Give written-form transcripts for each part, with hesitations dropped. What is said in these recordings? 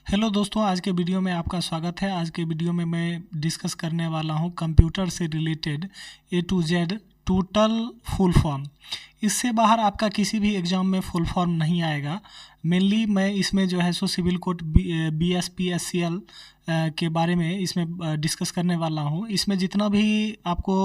Hello दोस्तों, आज के वीडियो में आपका स्वागत है। आज के वीडियो में मैं डिस्कस करने वाला हूं कंप्यूटर से related A to Z total full form. इससे बाहर आपका किसी भी एग्ज़ाम में फुल फॉर्म नहीं आएगा। मेनली मैं इसमें जो है सो सिविल कोड BSPSCL के बारे में इसमें डिस्कस करने वाला हूं। इसमें जितना भी आपको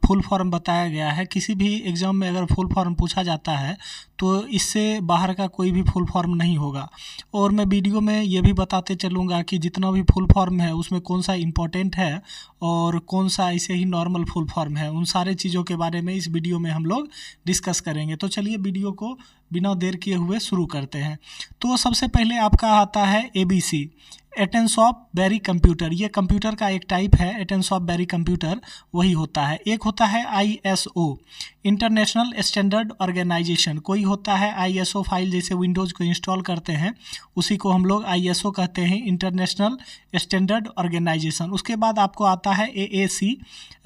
फुल फॉर्म बताया गया है, किसी भी एग्ज़ाम में अगर फुल फॉर्म पूछा जाता है तो इससे बाहर का कोई भी फुल फॉर्म नहीं होगा। और मैं वीडियो में ये भी बताते चलूँगा कि जितना भी फुल फॉर्म है उसमें कौन सा इम्पोर्टेंट है और कौन सा ऐसे ही नॉर्मल फुल फॉर्म है। उन सारे चीज़ों के बारे में इस वीडियो में हम लोग डिस्कस करेंगे। तो चलिए वीडियो को बिना देर किए हुए शुरू करते हैं। तो सबसे पहले आपका आता है ABC, एटेंस ऑफ बेरी कंप्यूटर। ये कंप्यूटर का एक टाइप है, एटेंस ऑफ बेरी कंप्यूटर वही होता है। एक होता है ISO, इंटरनेशनल स्टैंडर्ड ऑर्गेनाइजेशन। कोई होता है ISO फाइल, जैसे विंडोज़ को इंस्टॉल करते हैं उसी को हम लोग ISO कहते हैं, इंटरनेशनल स्टैंडर्ड ऑर्गेनाइजेशन। उसके बाद आपको आता है AAC,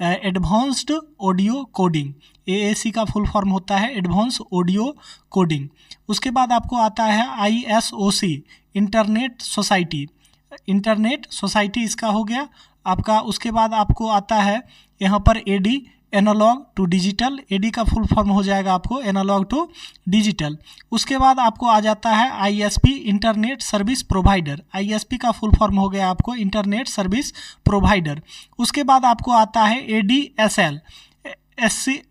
advanced audio coding. AAC का फुल फॉर्म होता है एडवांस ऑडियो कोडिंग। उसके बाद आपको आता है ISOC, internet society. Internet society इसका हो गया आपका। उसके बाद आपको आता है यहाँ पर AD, analog to digital. AD का फुल फॉर्म हो जाएगा आपको एनालॉग टू डिजिटल। उसके बाद आपको आ जाता है ISP, internet service provider. ISP का फुल फॉर्म हो गया आपको इंटरनेट सर्विस प्रोवाइडर। उसके बाद आपको आता है ADSL,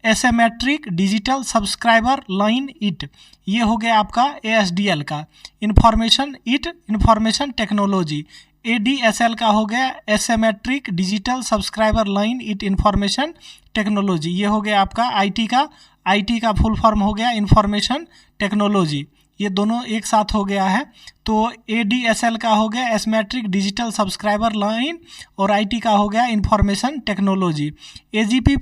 asymmetric digital subscriber line it. ये हो गया आपका ASDL का, इंफॉर्मेशन टेक्नोलॉजी। ADSL का हो गया asymmetric digital subscriber line it information technology. ये हो गया आपका IT का फुल फॉर्म हो गया इंफॉर्मेशन टेक्नोलॉजी। ये दोनों एक साथ हो गया है। तो ADSL का हो गया एसमेट्रिक डिजिटल सब्सक्राइबर लाइन और IT का हो गया information technology. AGP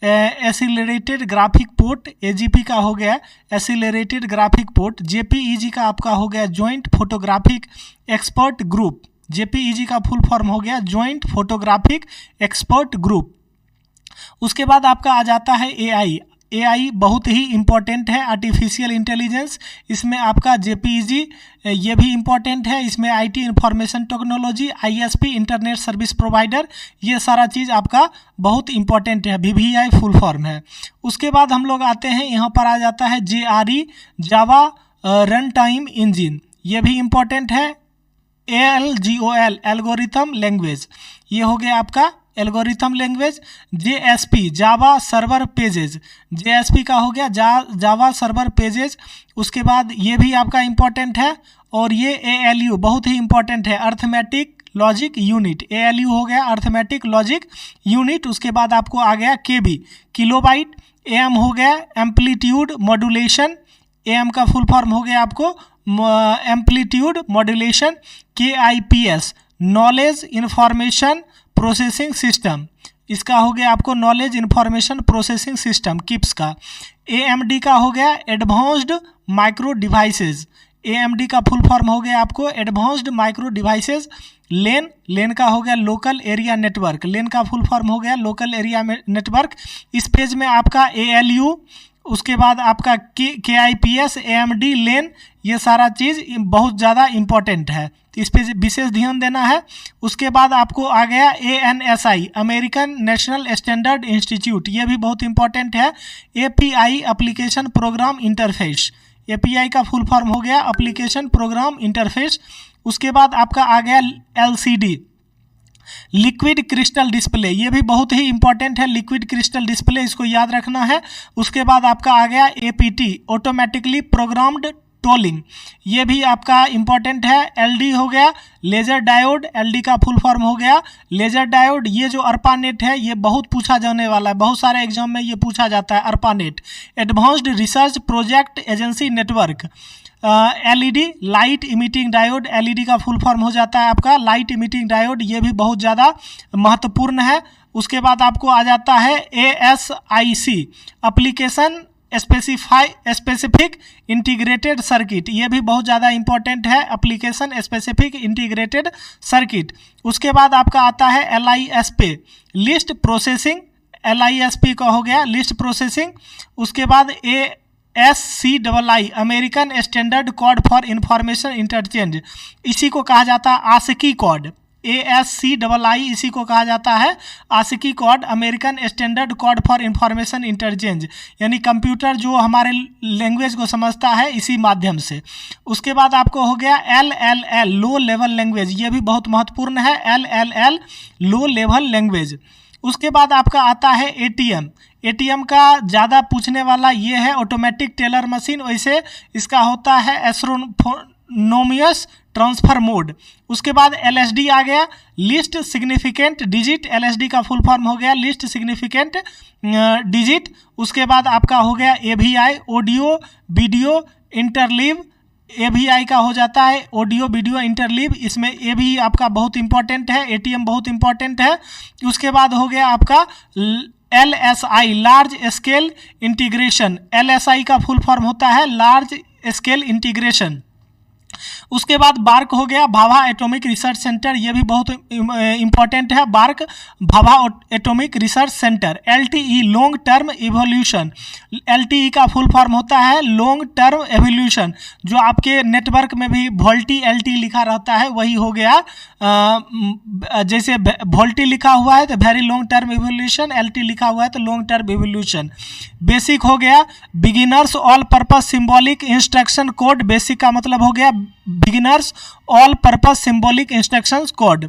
accelerated graphic port. AGP का हो गया एसिलरेटेड ग्राफिक पोर्ट। JPEG का आपका हो गया joint photographic expert group. JPEG का फुल फॉर्म हो गया जॉइंट फोटोग्राफिक एक्सपर्ट ग्रुप। उसके बाद आपका आ जाता है AI बहुत ही इम्पॉर्टेंट है, आर्टिफिशियल इंटेलिजेंस। इसमें आपका JPEG ये भी इम्पॉर्टेंट है। इसमें IT information technology, ISP internet service provider, ये सारा चीज़ आपका बहुत इम्पॉर्टेंट है। VVI फुल फॉर्म है। उसके बाद हम लोग आते हैं, यहाँ पर आ जाता है JRE, जावा रन टाइम इंजिन। ये भी इम्पॉर्टेंट है। ALGOL, algorithm language. ये हो गया आपका algorithm language. JSP, Java server pages. JSP का हो गया जावा सर्वर पेजेज। उसके बाद ये भी आपका इम्पॉर्टेंट है। और ये ALU बहुत ही इम्पॉर्टेंट है, अर्थमेटिक लॉजिक यूनिट। ALU हो गया अर्थमेटिक लॉजिक यूनिट। उसके बाद आपको आ गया KB, किलोबाइट। AM हो गया एम्पलीट्यूड मॉड्यूलेशन। AM का फुल फॉर्म हो गया आपको amplitude modulation. KIPS, knowledge information processing system. इसका हो गया आपको knowledge information processing system, KIPS का। AMD का हो गया एडवांस्ड माइक्रो डिवाइसेज। AMD का फुल फॉर्म हो गया आपको एडवांस्ड माइक्रो डिवाइसेज। लेन का हो गया लोकल एरिया नेटवर्क। लेन का फुल फॉर्म हो गया लोकल एरिया नेटवर्क। इस पेज में आपका ALU, उसके बाद आपका KIPS, AMD, लेन, ये सारा चीज़ बहुत ज़्यादा इम्पॉर्टेंट है, इस पर विशेष ध्यान देना है। उसके बाद आपको आ गया ANSI, American national standard institute. ये भी बहुत इंपॉर्टेंट है। API, application program interface. API का फुल फॉर्म हो गया एप्लीकेशन प्रोग्राम इंटरफेस। उसके बाद आपका आ गया LCD, लिक्विड क्रिस्टल डिस्प्ले। ये भी बहुत ही इंपॉर्टेंट है, लिक्विड क्रिस्टल डिस्प्ले, इसको याद रखना है। उसके बाद आपका आ गया APT, ऑटोमेटिकली प्रोग्राम्ड टोलिंग। ये भी आपका इंपॉर्टेंट है। LD हो गया लेजर डायोड। LD का फुल फॉर्म हो गया लेजर डायोड। ये जो ARPANET है ये बहुत पूछा जाने वाला है, बहुत सारे एग्जाम में ये पूछा जाता है। ARPANET, advanced research project agency network. LED, light emitting diode. LED का फुल फॉर्म हो जाता है आपका लाइट इमिटिंग डायोड। ये भी बहुत ज़्यादा महत्वपूर्ण है। उसके बाद आपको आ जाता है ASIC, application specific integrated circuit. ये भी बहुत ज़्यादा इंपॉर्टेंट है, एप्लीकेशन स्पेसिफिक इंटीग्रेटेड सर्किट। उसके बाद आपका आता है LISP, लिस्ट प्रोसेसिंग। LISP का हो गया लिस्ट प्रोसेसिंग। उसके बाद ASCII American standard code for information interchange, इसी को कहा जाता है आस्की कोड। ASCII इसी को कहा जाता है ASCII code, American standard code for information interchange, यानी कंप्यूटर जो हमारे लैंग्वेज को समझता है इसी माध्यम से। उसके बाद आपको हो गया LLL लो लेवल लैंग्वेज, ये भी बहुत महत्वपूर्ण है, LLL लो लेवल लैंग्वेज। उसके बाद आपका आता है ATM का ज़्यादा पूछने वाला ये है ऑटोमेटिक टेलर मशीन, वैसे इसका होता है एस्ट्रोनोमियस ट्रांसफर मोड। उसके बाद LSD आ गया, लिस्ट सिग्निफिकेंट डिजिट, LSD का फुल फॉर्म हो गया लिस्ट सिग्निफिकेंट डिजिट। उसके बाद आपका हो गया AVI audio video interleave, AVI का हो जाता है ऑडियो वीडियो इंटरलीव, इसमें ये भी आपका बहुत इंपॉर्टेंट है, ATM बहुत इंपॉर्टेंट है। उसके बाद हो गया आपका LSI large scale integration, LSI का फुल फॉर्म होता है लार्ज स्केल इंटीग्रेशन। उसके बाद बार्क हो गया भाभा एटॉमिक रिसर्च सेंटर, ये भी बहुत इंपॉर्टेंट है, BARC Bhabha atomic research centre. LTE long term evolution, LTE का फुल फॉर्म होता है लॉन्ग टर्म एवोल्यूशन, जो आपके नेटवर्क में भी वोल्टी LT लिखा रहता है वही हो गया, जैसे वोल्टी लिखा हुआ है तो very long term evolution, LT लिखा हुआ है तो लॉन्ग टर्म इवोल्यूशन। बेसिक हो गया beginners all purpose symbolic instruction code, basic का मतलब हो गया beginners all purpose symbolic instructions code,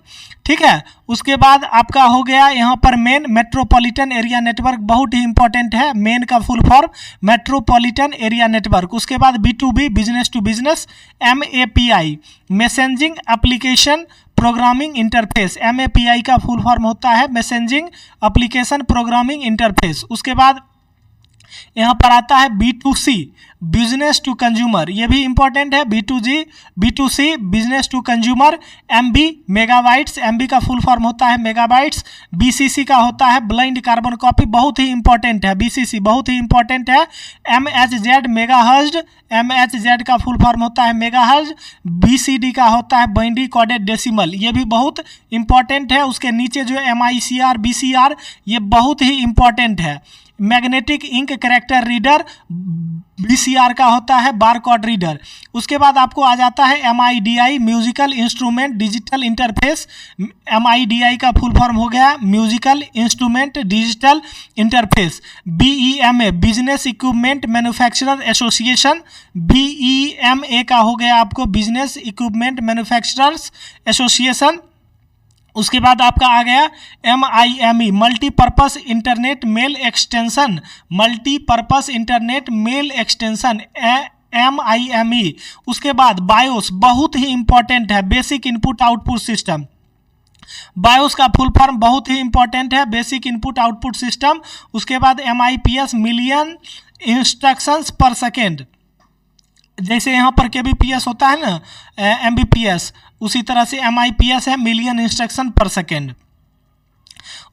ठीक है। उसके बाद आपका हो गया यहाँ पर मेन मेट्रोपॉलिटन एरिया नेटवर्क, बहुत ही इंपॉर्टेंट है, मेन का full form metropolitan area network. उसके बाद B2B business to business, MAPI messaging application programming interface, MAPI का फुल फॉर्म होता है मैसेजिंग एप्लीकेशन प्रोग्रामिंग इंटरफेस। उसके बाद यहाँ पर आता है B2C बिजनेस टू कंज्यूमर, ये भी इंपॉर्टेंट है, B2C business to consumer. MB megabytes, MB का फुल फॉर्म होता है मेगाबाइट्स। BCC का होता है ब्लाइंड कार्बन कॉपी, बहुत ही इंपॉर्टेंट है, BCC बहुत ही इंपॉर्टेंट है। MHZ मेगाहर्ट्ज, MHZ का फुल फॉर्म होता है मेगाहर्ट्ज। BCD का होता है बाइनरी कोडेड डेसिमल, ये भी बहुत इंपॉर्टेंट है। उसके नीचे जो MICR BCR ये बहुत ही इंपॉर्टेंट है। Magnetic ink character reader, BCR का होता है बारकोड रीडर। उसके बाद आपको आ जाता है MIDI musical instrument digital interface, MIDI का फुल फॉर्म हो गया musical instrument digital interface. BEMA business equipment manufacturer association, BEMA का हो गया आपको बिजनेस इक्विपमेंट मैन्युफैक्चरर्स एसोसिएशन। उसके बाद आपका आ गया MIME multipurpose internet mail extension, multipurpose internet mail extension MIME। उसके बाद बायोस बहुत ही इंपॉर्टेंट है, basic input output system, BIOS का फुल फॉर्म बहुत ही इंपॉर्टेंट है, बेसिक इनपुट आउटपुट सिस्टम। उसके बाद MIPS million instructions per second, जैसे यहाँ पर KBPS होता है ना MBPS, उसी तरह से MIPS है मिलियन इंस्ट्रक्शन पर सेकेंड।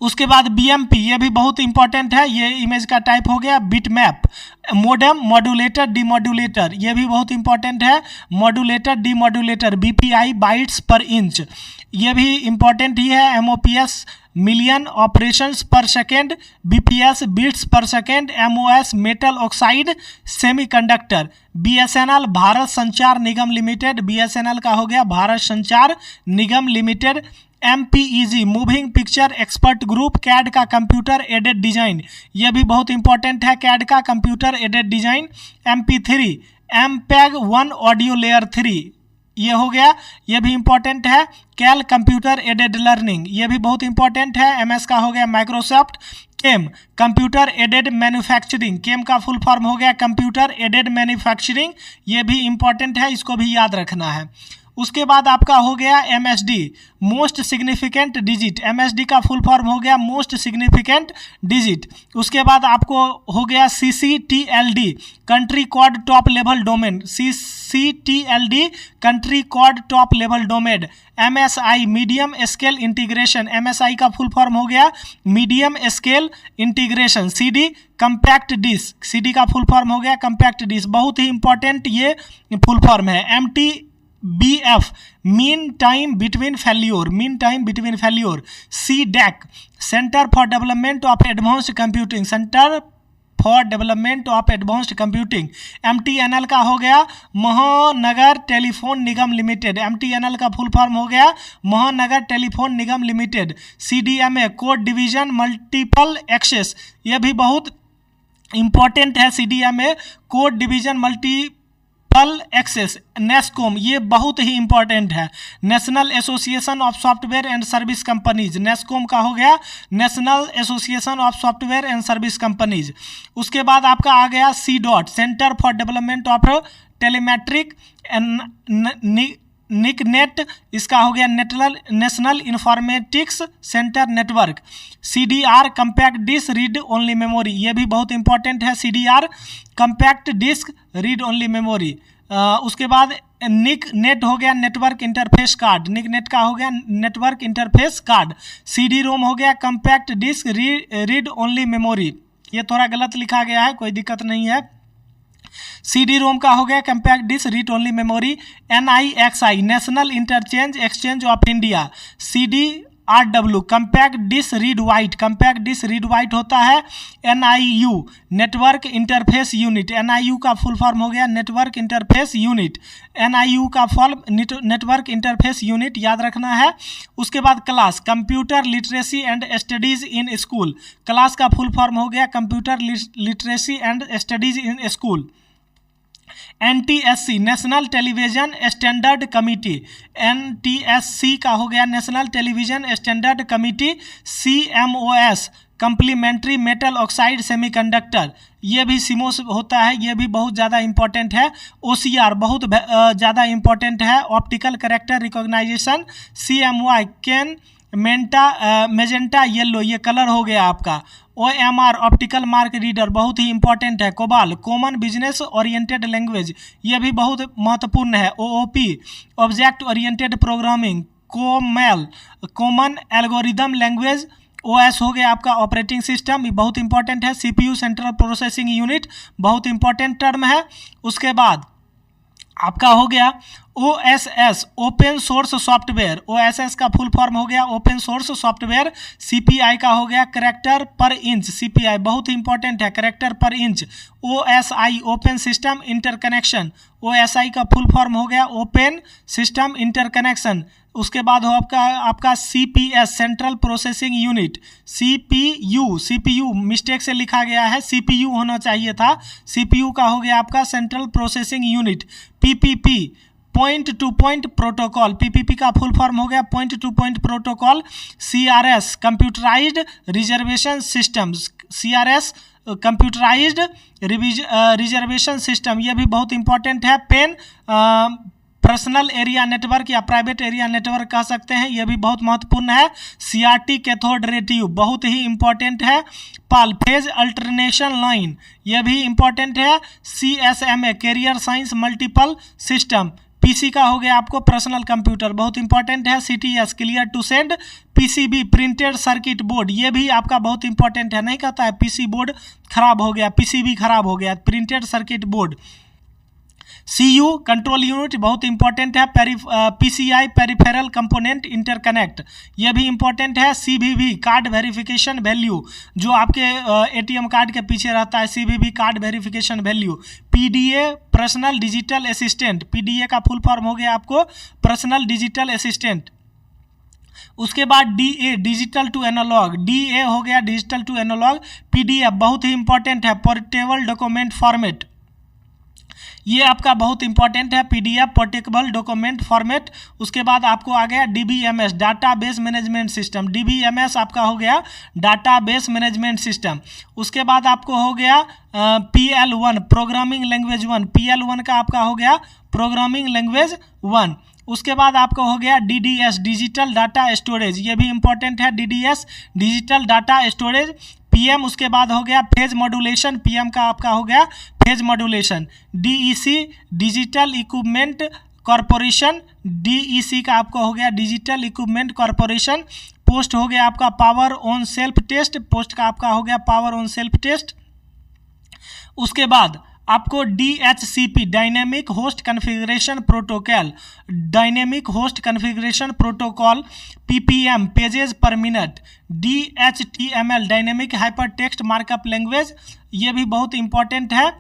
उसके बाद BMP ये भी बहुत इंपॉर्टेंट है, ये इमेज का टाइप हो गया bit map. Modem modulator demodulator ये भी बहुत इंपॉर्टेंट है, modulator demodulator BPI bytes per inch ये भी इंपॉर्टेंट ही है। MOPS million operations per second, BPS bits per second, MOS metal oxide semiconductor. BSNL Bharat Sanchar Nigam limited, BSNL का हो गया Bharat Sanchar Nigam limited. MPEG moving picture expert group, CAD का computer aided design ये भी बहुत इंपॉर्टेंट है, CAD का computer aided design. MP3 MPEG 1 audio layer 3 ये हो गया, ये भी इंपॉर्टेंट है। कैल कंप्यूटर एडेड लर्निंग ये भी बहुत इंपॉर्टेंट है। MS का हो गया माइक्रोसॉफ्ट। केम कंप्यूटर एडेड मैन्युफैक्चरिंग, केम का फुल फॉर्म हो गया कंप्यूटर एडेड मैन्युफैक्चरिंग ये भी इंपॉर्टेंट है, इसको भी याद रखना है। उसके बाद आपका हो गया MSD most significant digit, MSD का फुल फॉर्म हो गया मोस्ट सिग्निफिकेंट डिजिट। उसके बाद आपको हो गया CCTLD country code top level domain, CCTLD country code top level domain. MSI medium scale integration, MSI का फुल फॉर्म हो गया medium scale integration. CD compact disc, CD का फुल फॉर्म हो गया कंपैक्ट डिस्क, बहुत ही इंपॉर्टेंट ये full form है। MTBF mean time between failure, mean time between failure. CDAC centre for development of advanced computing, centre for development of advanced computing. MTNL का हो गया Mahanagar telephone Nigam limited. MTNL का full form हो गया Mahanagar telephone Nigam limited. CDMA code division multiple access, यह भी बहुत important है। CDMA code division multiple access. NASSCOM, ये बहुत ही इंपॉर्टेंट है, national association of software and service companies. NASSCOM का हो गया national association of software and service companies. उसके बाद आपका आ गया CDOT, centre for development of telemetric NICNET, इसका हो गया national informatics centre network. CDR compact disc read only memory, ये भी बहुत इंपॉर्टेंट है। CDR compact disc read only memory. उसके बाद निक नेट हो गया network interface card. NIC net का हो गया नेटवर्क इंटरफेस कार्ड। CD-ROM हो गया compact disc read only memory, ये थोड़ा गलत लिखा गया है, कोई दिक्कत नहीं है। CD-ROM का हो गया compact disc read only memory. NIXI national interchange exchange of India. CDRW compact disc read write, compact disc read write होता है। NIU network interface unit. NIU का फुल फॉर्म हो गया नेटवर्क इंटरफेस यूनिट। NIU का form network interface unit याद रखना है। उसके बाद CLASS computer literacy and studies in school. CLASS का फुल फॉर्म हो गया computer literacy and studies in school. NTSC national television standard committee. NTSC का हो गया national television standard committee. CMOS complementary metal oxide semiconductor, ये भी CMOS होता है, ये भी बहुत ज़्यादा इंपॉर्टेंट है। OCR बहुत ज़्यादा इंपॉर्टेंट है, optical character recognisation. CMY cyan magenta yellow, ये कलर हो गया आपका। OMR ऑप्टिकल मार्क रीडर बहुत ही इंपॉर्टेंट है। COBOL common business oriented language, ये भी बहुत महत्वपूर्ण है। OOP object oriented programming. COMAL common algorithm language. OS हो गया आपका ऑपरेटिंग सिस्टम, ये बहुत इंपॉर्टेंट है। CPU सेंट्रल प्रोसेसिंग यूनिट, बहुत इंपॉर्टेंट टर्म है। उसके बाद आपका हो गया OSS open source software. OSS का फुल फॉर्म हो गया ओपन सोर्स सॉफ्टवेयर। CPI का हो गया कैरेक्टर पर इंच। CPI बहुत इंपॉर्टेंट है, कैरेक्टर पर inch. OSI open system interconnection. OSI का फुल फॉर्म हो गया ओपन सिस्टम इंटरकनेक्शन। उसके बाद हो आपका CPS central processing unit. CPU mistake से लिखा गया है, CPU होना चाहिए था। CPU का हो गया आपका central processing unit. PPP point two point protocol. PPP का फुल फॉर्म हो गया point two point protocol. CRS computerised reservation systems. CRS computerised reservation system, यह भी बहुत इंपॉर्टेंट है। पेन पर्सनल एरिया नेटवर्क या प्राइवेट एरिया नेटवर्क कह सकते हैं, यह भी बहुत महत्वपूर्ण है। CRT कैथोड रे ट्यूब बहुत ही इंपॉर्टेंट है। पाल फेज अल्टरनेशन लाइन, यह भी इंपॉर्टेंट है। CSMA carrier science multiple system. PC का हो गया आपको पर्सनल कंप्यूटर, बहुत इंपॉर्टेंट है। CTS clear to send. PCB printed circuit board, ये भी आपका बहुत इंपॉर्टेंट है, नहीं कहता है PC बोर्ड खराब हो गया, PCB खराब हो गया, printed circuit board. CU control unit बहुत इंपॉर्टेंट है। PCI पेरिफेरल कंपोनेंट इंटरकनेक्ट, यह भी इंपॉर्टेंट है। CVV कार्ड वेरिफिकेशन वैल्यू, जो आपके ATM कार्ड के पीछे रहता है, CVV card verification value. PDA personal digital assistant. PDA का फुल फॉर्म हो गया आपको पर्सनल डिजिटल असिस्टेंट। उसके बाद DA digital to analogue. DA हो गया डिजिटल टू एनालॉग। PDF बहुत ही इंपॉर्टेंट है, पोर्टेबल डॉक्यूमेंट फॉर्मेट, ये आपका बहुत इंपॉर्टेंट है। PDF portable document format. उसके बाद आपको आ गया DBMS database management system. DBMS आपका हो गया डाटाबेस मैनेजमेंट सिस्टम। उसके बाद आपको हो गया PL1 प्रोग्रामिंग लैंग्वेज 1। PL1 का आपका हो गया प्रोग्रामिंग लैंग्वेज 1। उसके बाद आपको हो गया DDS डिजिटल डाटा स्टोरेज, ये भी इंपॉर्टेंट है। DDS digital data storage. PM उसके बाद हो गया फेज मॉड्यूलेशन। PM का आपका हो गया phase modulation. DEC digital equipment corporation. DEC का आपको हो गया डिजिटल इक्विपमेंट कॉरपोरेशन। पोस्ट हो गया आपका power on self test. POST का आपका हो गया पावर ऑन सेल्फ टेस्ट। उसके बाद आपको DHCP dynamic host configuration protocol, dynamic host configuration protocol, PPM pages पर minute, DHTML dynamic hyper text markup language, ये भी बहुत इंपॉर्टेंट है।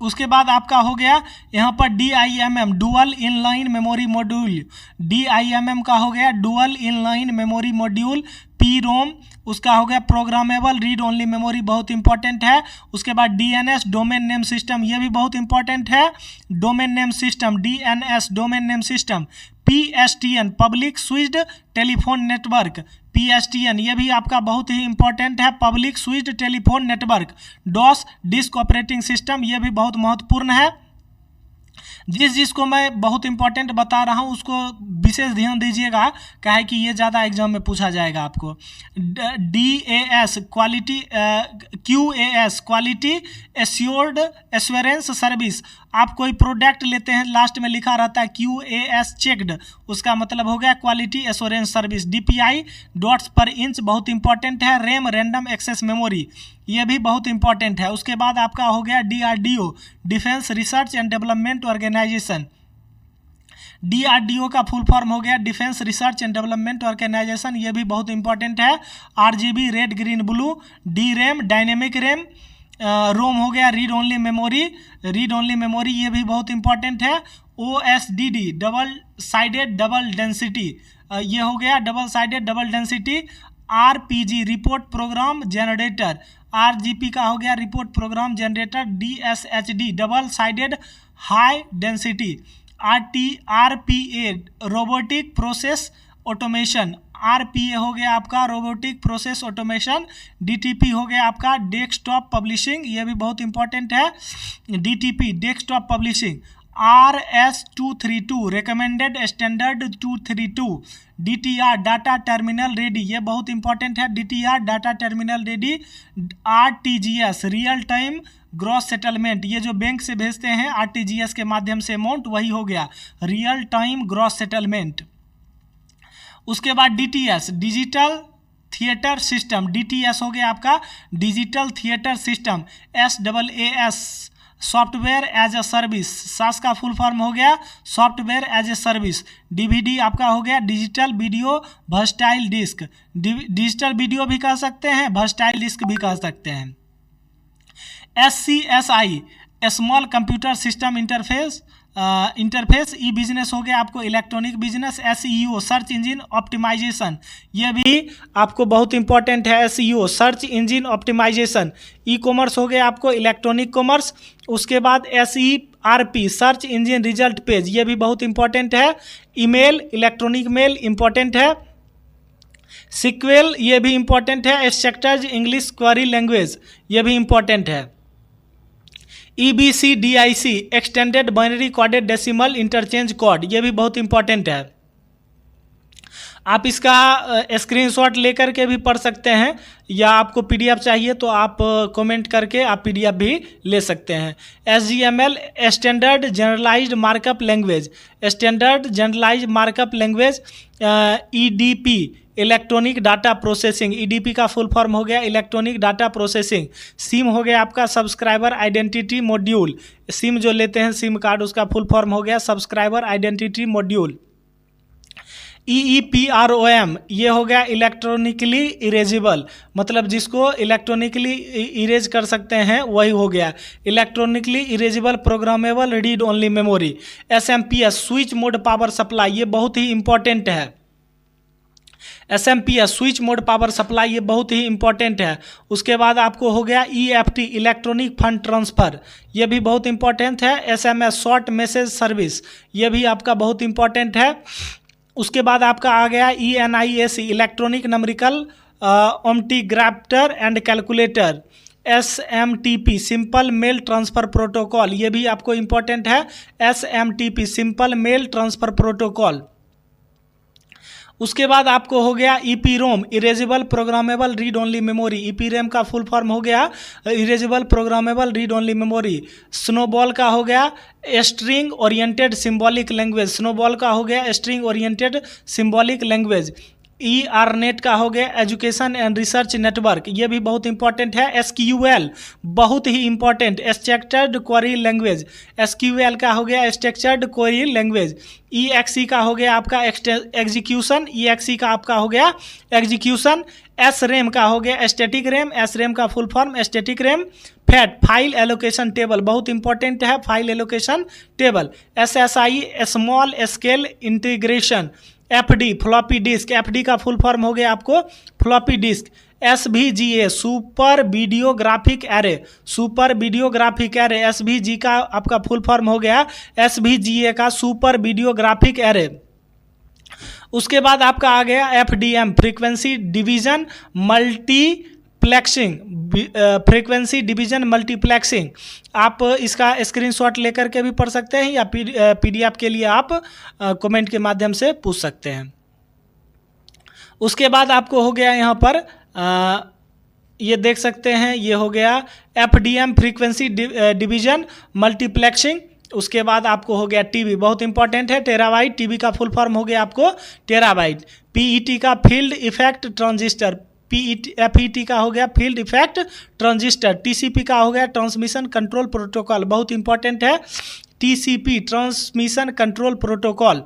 उसके बाद आपका हो गया यहाँ पर DIMM dual inline memory module, DIMM का हो गया dual inline memory module, PROM उसका हो गया प्रोग्रामेबल रीड ओनली मेमोरी, बहुत इंपॉर्टेंट है। उसके बाद DNS डोमेन नेम सिस्टम, ये भी बहुत इंपॉर्टेंट है, domain name system, DNS domain name system, PSTN public switched telephone network, PSTN ये भी आपका बहुत ही इंपॉर्टेंट है, public switched telephone network, DOS disk operating system, ये भी बहुत महत्वपूर्ण है। जिसको मैं बहुत इंपॉर्टेंट बता रहा हूँ उसको विशेष ध्यान दीजिएगा, क्या है कि ये ज़्यादा एग्जाम में पूछा जाएगा आपको। DAS quality, QAS quality assured assurance service, आप कोई प्रोडक्ट लेते हैं लास्ट में लिखा रहता है QAS चेक्ड, उसका मतलब हो गया quality assurance service. DPI dots पर इंच बहुत इंपॉर्टेंट है। रैम रैंडम एक्सेस मेमोरी, ये भी बहुत इंपॉर्टेंट है। उसके बाद आपका हो गया DRDO defence research and development organisation, DRDO का फुल फॉर्म हो गया defence research and development organisation, ये भी बहुत इंपॉर्टेंट है। RGB red green blue, DRAM dynamic RAM, ROM हो गया read only memory, read only memory ये भी बहुत इंपॉर्टेंट है। OSDD double sided double density, ये हो गया double sided double density. RPG report program generator, RGP का हो गया report program generator. DSHD double sided high density. RPA robotic process automation, RPA हो गया आपका रोबोटिक प्रोसेस ऑटोमेशन। DTP हो गया आपका डेस्कटॉप पब्लिशिंग, ये भी बहुत इंपॉर्टेंट है, DTP desktop publishing. RS-232 recommended standard 232। DTR data terminal ready, ये बहुत इंपॉर्टेंट है, DTR data terminal ready. RTGS real time gross settlement, ये जो बैंक से भेजते हैं RTGS के माध्यम से अमाउंट, वही हो गया रियल टाइम ग्रॉस सेटलमेंट। उसके बाद DTS digital theatre system, DTS हो गया आपका digital theatre system. SaaS software as a service, SaaS का फुल फॉर्म हो गया software as a service. DVD आपका हो गया digital video versatile disc, digital video भी कह सकते हैं, वर्सटाइल डिस्क भी कह सकते हैं। SCSI small computer system interface, interface. E business हो गया आपको electronic business. SEO search engine optimisation, ये भी आपको बहुत इंपॉर्टेंट है, SEO search engine optimisation. E commerce हो गया आपको इलेक्ट्रॉनिक कॉमर्स। उसके बाद SERP search engine result page, ये भी बहुत इंपॉर्टेंट है। ईमेल इलेक्ट्रॉनिक मेल इंपॉर्टेंट है। SQL ये भी इंपॉर्टेंट है। स्ट्रक्चर्ड इंग्लिश क्वेरी लैंग्वेज, ये भी इंपॉर्टेंट है। EBCDIC extended binary coded decimal interchange code, ये भी बहुत इंपॉर्टेंट है। आप इसका स्क्रीनशॉट लेकर के भी पढ़ सकते हैं, या आपको PDF चाहिए तो आप कमेंट करके आप PDF भी ले सकते हैं। SGML standard generalised markup language, standard generalised markup language. EDP electronic data processing, EDP का फुल फॉर्म हो गया इलेक्ट्रॉनिक डाटा प्रोसेसिंग। SIM हो गया आपका सब्सक्राइबर आइडेंटिटी मॉड्यूल, SIM जो लेते हैं SIM कार्ड, उसका फुल फॉर्म हो गया सब्सक्राइबर आइडेंटिटी मॉड्यूल। EEPROM ये हो गया इलेक्ट्रॉनिकली इरेजिबल, मतलब जिसको इलेक्ट्रॉनिकली इरेज कर सकते हैं वही हो गया electronically erasable programmable read only memory. SMPS switch mode power supply, ये बहुत ही इंपॉर्टेंट है। SMPS switch mode power supply, ये बहुत ही इंपॉर्टेंट है। उसके बाद आपको हो गया EFT इलेक्ट्रॉनिक फंड ट्रांसफ़र, ये भी बहुत इंपॉर्टेंट है। SMS शॉर्ट मैसेज सर्विस, ये भी आपका बहुत इंपॉर्टेंट है। उसके बाद आपका आ गया ENIAC electronic numerical integrator and calculator. SMTP simple mail transfer protocol, ये भी आपको इंपॉर्टेंट है। SMTP simple mail transfer protocol. उसके बाद आपको हो गया EPROM erasable programmable read only memory, EPROM का फुल फॉर्म हो गया erasable programmable read only memory. SNOBOL का हो गया string oriented symbolic language, SNOBOL का हो गया string oriented symbolic language. ERNET का हो गया एजुकेशन एंड रिसर्च नेटवर्क, ये भी बहुत इंपॉर्टेंट है। SQL बहुत ही important, structured query language, SQL का हो गया स्ट्रक्चर्ड क्वेरी लैंग्वेज। EXE का हो गया आपका एग्जीक्यूशन, EXE का आपका हो गया एग्जीक्यूशन। SRAM का हो गया स्टैटिक रैम, SRAM का full form static RAM. Fat file allocation table बहुत इंपॉर्टेंट है, file allocation table. SSI small scale integration. FD floppy disk, FD का फुल फॉर्म हो गया आपको floppy disk. SVGA super videographic array, super videographic array, SVG का आपका full form हो गया SVGA का सुपर वीडियोग्राफिक एरे। उसके बाद आपका आ गया FDM frequency division multiplexing, frequency division multiplexing. आप इसका स्क्रीनशॉट लेकर के भी पढ़ सकते हैं या PDF के लिए आप कमेंट के माध्यम से पूछ सकते हैं। उसके बाद आपको हो गया यहाँ पर ये देख सकते हैं, ये हो गया FDM फ्रीक्वेंसी डिवीजन मल्टीप्लेक्सिंग। उसके बाद आपको हो गया TB बहुत इंपॉर्टेंट है, टेराबाइट, TB का फुल फॉर्म हो गया आपको टेराबाइट। PET का फील्ड इफेक्ट ट्रांजिस्टर, FET का हो गया फील्ड इफेक्ट ट्रांजिस्टर। TCP का हो गया ट्रांसमिशन कंट्रोल प्रोटोकॉल, बहुत इंपॉर्टेंट है TCP ट्रांसमिशन कंट्रोल प्रोटोकॉल।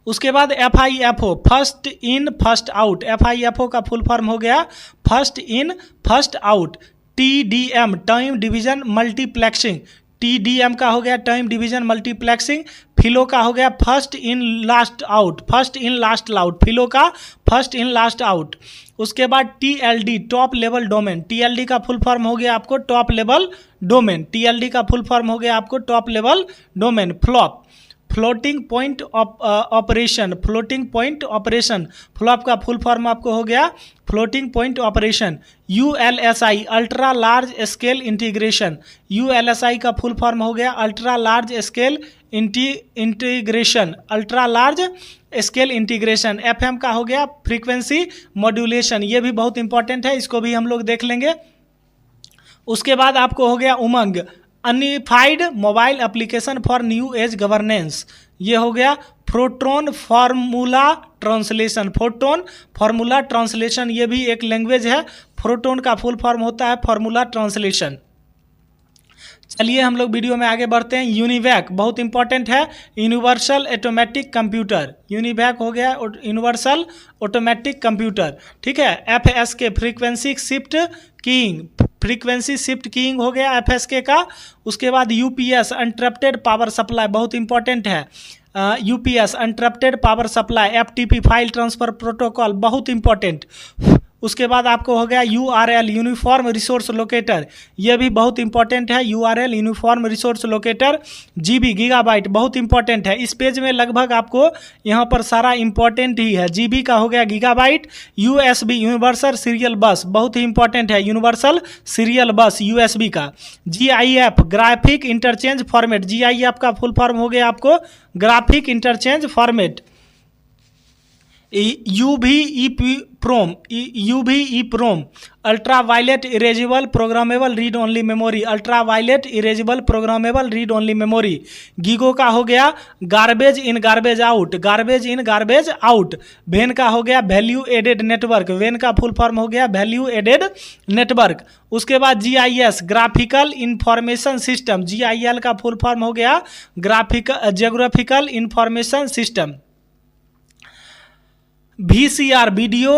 उसके बाद FIFO first in first out, FIFO का फुल फॉर्म हो गया first in first out. TDM time division multiplexing, TDM का हो गया टाइम डिवीजन मल्टीप्लेक्सिंग। फिलो का हो गया first in last out, first in last out, FILO का फर्स्ट इन लास्ट आउट। उसके बाद TLD top level domain, TLD का फुल फॉर्म हो गया आपको टॉप लेवल डोमेन, TLD का फुल फॉर्म हो गया आपको top level domain. Flop floating point operation, floating point operation, flop का फुल फॉर्म आपको हो गया floating point operation. ULSI ultra large scale integration, ULSI का फुल फॉर्म हो गया ultra large scale integration, ultra large scale integration. FM का हो गया फ्रीक्वेंसी मॉड्यूलेशन, ये भी बहुत इंपॉर्टेंट है, इसको भी हम लोग देख लेंगे। उसके बाद आपको हो गया UMANG unified mobile application for new age governance, ये हो गया FORTRAN formula translation, FORTRAN formula translation, ये भी एक लैंग्वेज है। फोटोन का फुल फॉर्म होता है फार्मूला ट्रांसलेशन। चलिए हम लोग वीडियो में आगे बढ़ते हैं। यूनिवैक बहुत इंपॉर्टेंट है, यूनिवर्सल ऑटोमेटिक कंप्यूटर, यूनिवैक हो गया यूनिवर्सल ऑटोमेटिक कंप्यूटर, ठीक है। FSK frequency shift keying, frequency shift keying हो गया FSK का। उसके बाद UPS अनट्रप्टेड पावर सप्लाई बहुत इंपॉर्टेंट है, UPS uninterrupted power supply. FTP file transfer protocol बहुत इंपॉर्टेंट। उसके बाद आपको हो गया URL यूनिफॉर्म रिसोर्स लोकेटर, ये भी बहुत इंपॉर्टेंट है, URL uniform resource locator. GB gigabyte बहुत इंपॉर्टेंट है, इस पेज में लगभग आपको यहाँ पर सारा इंपॉर्टेंट ही है। GB का हो गया gigabyte. USB universal serial bus बहुत ही इंपॉर्टेंट है, यूनिवर्सल सीरियल बस USB का। GIF graphic interchange format, GIF का फुल फॉर्म हो गया आपको graphic interchange format. UV-EEPROM ultra violet erasable programmable read only memory, ultra violet erasable programmable read only memory. GIGO का हो गया garbage in garbage out, garbage in garbage out. VAN का हो गया वैल्यू एडेड नेटवर्क, वेन का full form हो गया value added network. उसके बाद GIS graphical information system, GIL का फुल फॉर्म हो गया geographical information system. VCR video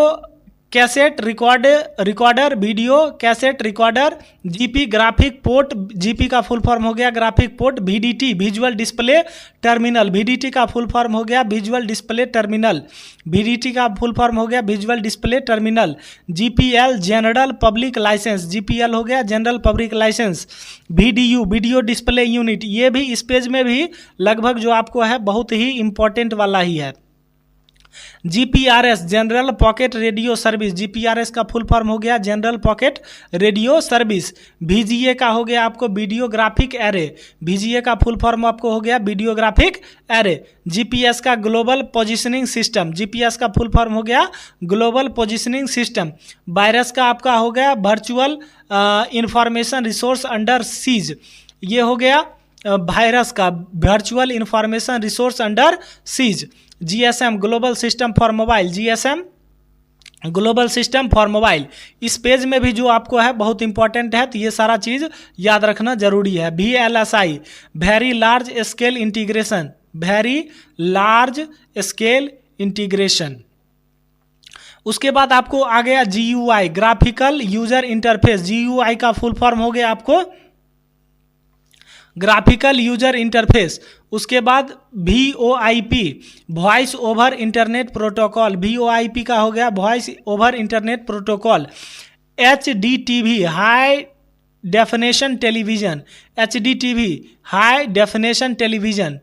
cassette recorder, video cassette recorder. GP graphic port, GP का फुल फॉर्म हो गया graphic port. VDT visual display terminal, VDT का full form हो गया visual display terminal, VDT का full form हो गया visual display terminal. GPL general public licence, GPL हो गया general public licence. VDU video display unit, ये भी इस पेज में भी लगभग जो आपको है बहुत ही इंपॉर्टेंट वाला ही है। GPRS general pocket radio service, GPRS का फुल फॉर्म हो गया general pocket radio service. VGA का हो गया आपको वीडियोग्राफिक एरे, VGA का फुल फॉर्म आपको हो गया वीडियोग्राफिक एरे। GPS का ग्लोबल पोजिशनिंग सिस्टम, GPS का फुल फॉर्म हो गया ग्लोबल पोजिशनिंग सिस्टम। वायरस का आपका हो गया virtual information resource under seize, ये हो गया वायरस का virtual information resource under seize. GSM global system for mobile, GSM global system for mobile. इस पेज में भी जो आपको है बहुत इंपॉर्टेंट है, तो ये सारा चीज़ याद रखना जरूरी है। VLSI very large scale integration, very large scale integration. उसके बाद आपको आ गया GUI graphical user interface. GUI का फुल फॉर्म हो गया आपको ग्राफिकल यूजर इंटरफेस। उसके बाद VoIP voice over internet protocol, VoIP का हो गया voice over internet protocol. HDTV high definition television, HDTV high definition television.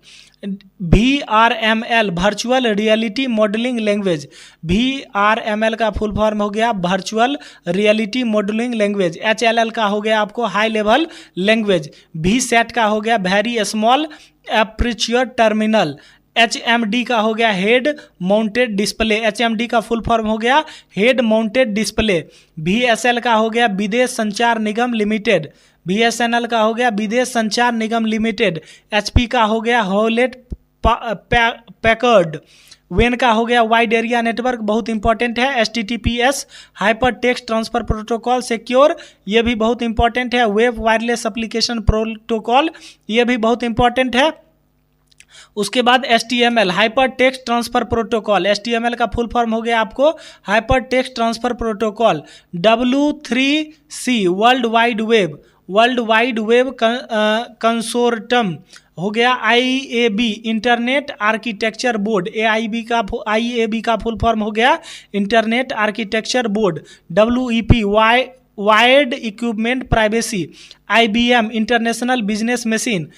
VRML virtual reality modelling language, VRML का फुल फॉर्म हो गया virtual reality modelling language. HLL का हो गया आपको हाई लेवल लैंग्वेज। VSAT का हो गया very small aperture terminal. HMD का हो गया हेड माउंटेड डिस्प्ले, HMD का फुल फॉर्म हो गया हेड माउंटेड डिस्प्ले। VSL का हो गया विदेश संचार निगम लिमिटेड, BSNL का हो गया विदेश संचार निगम लिमिटेड। HP का हो गया हॉलेट पैकर्ड। वेन का हो गया वाइड एरिया नेटवर्क, बहुत इंपॉर्टेंट है। HTTPS hyper text transfer protocol secure, ये भी बहुत इंपॉर्टेंट है। वेब वायरलेस एप्लीकेशन प्रोटोकॉल, ये भी बहुत इंपॉर्टेंट है। उसके बाद HTML hyper text transfer protocol, HTML का फुल फॉर्म हो गया आपको hyper text transfer protocol. W3C world wide web, world wide web consortium हो गया IAB internet architecture board, IAB का फुल फॉर्म हो गया internet architecture board. WEP wide equipment privacy, IBM international business machine.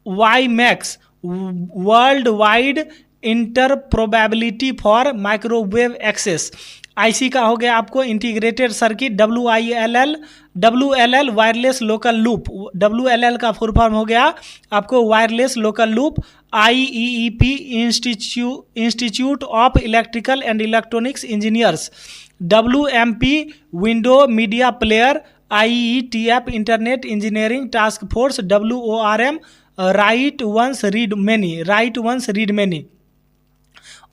WiMAX world wide interoperability for microwave access. IC का हो गया आपको integrated circuit, WLL wireless local loop, WLL का full form हो गया आपको wireless local loop. IEEP institute of electrical and electronics engineers. WMP window media player. IETF internet engineering task force. WORM write once read many, write once read many.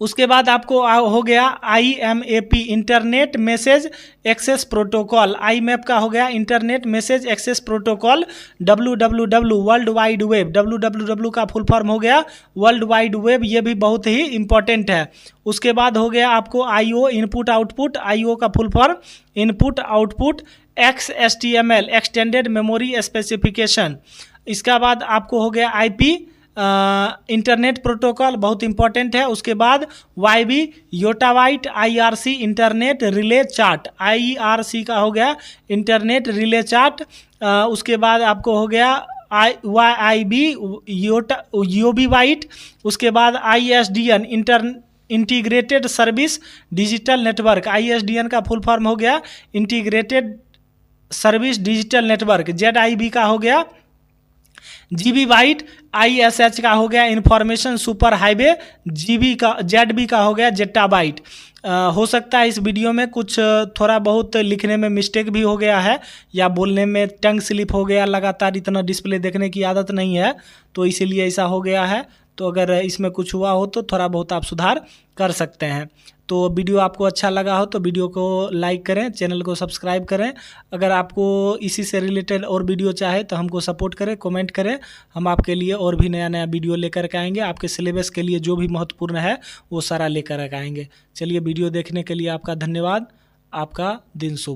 उसके बाद आपको हो गया IMAP internet message access protocol, IMAP का हो गया internet message access protocol. WWW world wide web, WWW का full form हो गया वर्ल्ड वाइड वेब, ये भी बहुत ही इंपॉर्टेंट है। उसके बाद हो गया आपको IO इनपुट आउटपुट, IO का full form input output. XHTML extended memory specification. इसका बाद आपको हो गया IP इंटरनेट प्रोटोकॉल, बहुत इंपॉर्टेंट है। उसके बाद YB योटावाइट IRC internet relay chart, IRC का हो गया इंटरनेट रिले चार्ट। उसके बाद आपको हो गया YIB योबीवाइट। उसके बाद ISDN integrated service digital network, ISDN का फुल फॉर्म हो गया integrated service digital network. ZIB का हो गया GB वाइट। ISH का हो गया इंफॉर्मेशन सुपर हाईवे। ZB का हो गया जेटाबाइट। हो सकता है इस वीडियो में कुछ थोड़ा बहुत लिखने में मिस्टेक भी हो गया है या बोलने में टंग स्लिप हो गया, लगातार इतना डिस्प्ले देखने की आदत नहीं है तो इसीलिए ऐसा हो गया है। तो अगर इसमें कुछ हुआ हो तो थोड़ा बहुत आप सुधार कर सकते हैं। तो वीडियो आपको अच्छा लगा हो तो वीडियो को लाइक करें, चैनल को सब्सक्राइब करें। अगर आपको इसी से रिलेटेड और वीडियो चाहे तो हमको सपोर्ट करें, कमेंट करें, हम आपके लिए और भी नया नया वीडियो लेकर के आएंगे। आपके सिलेबस के लिए जो भी महत्वपूर्ण है वो सारा लेकर आएंगे। चलिए, वीडियो देखने के लिए आपका धन्यवाद। आपका दिन शुभ।